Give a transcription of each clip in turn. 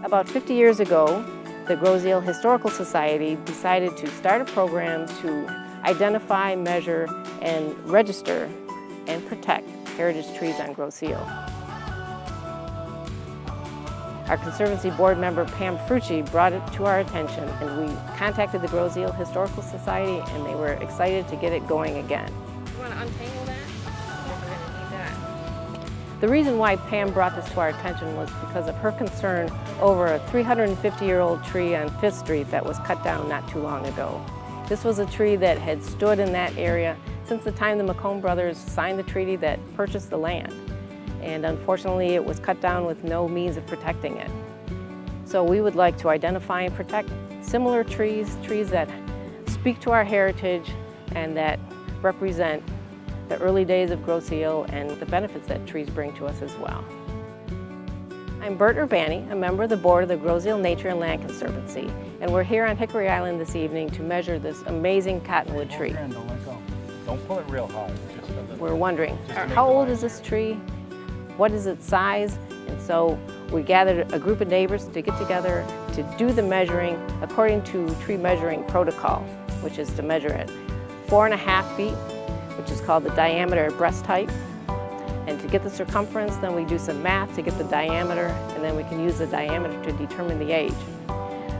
About 50 years ago, the Grosse Ile Historical Society decided to start a program to identify, measure, and register and protect heritage trees on Grosse Ile. Our Conservancy board member, Pam Frucci, brought it to our attention, and we contacted the Grosse Ile Historical Society, and they were excited to get it going again. You want to untangle that? We're going to need that. The reason why Pam brought this to our attention was because of her concern over a 350-year-old tree on 5th Street that was cut down not too long ago. This was a tree that had stood in that area since the time the McComb brothers signed the treaty that purchased the land. And unfortunately, it was cut down with no means of protecting it. So we would like to identify and protect similar trees, trees that speak to our heritage and that represent the early days of Grosse Ile and the benefits that trees bring to us as well. I'm Bert Urbani, a member of the board of the Grosse Ile Nature and Land Conservancy, and we're here on Hickory Island this evening to measure this amazing cottonwood tree. Don't pull it real hard. We're wondering, how old is this tree? What is its size? And so we gathered a group of neighbors to get together to do the measuring according to tree measuring protocol, which is to measure it 4.5 feet, which is called the diameter at breast height. And to get the circumference, then we do some math to get the diameter, and then we can use the diameter to determine the age.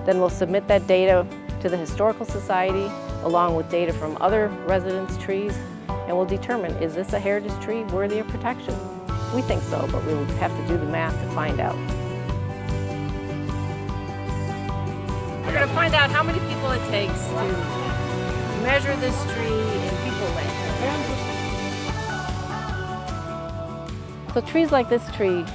Then we'll submit that data to the Historical Society along with data from other residents' trees, and we'll determine, is this a heritage tree worthy of protection? We think so, but we'll have to do the math to find out. We're going to find out how many people it takes to measure this tree in people length. So trees like this tree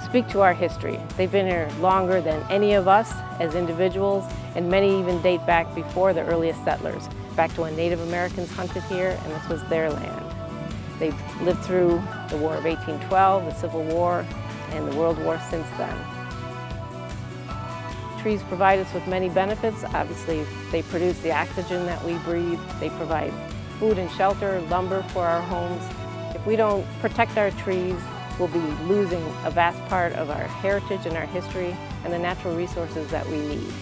speak to our history. They've been here longer than any of us as individuals, and many even date back before the earliest settlers, back to when Native Americans hunted here and this was their land. They've lived through the War of 1812, the Civil War, and the World War since then. Trees provide us with many benefits. Obviously, they produce the oxygen that we breathe. They provide food and shelter, lumber for our homes. If we don't protect our trees, we'll be losing a vast part of our heritage and our history and the natural resources that we need.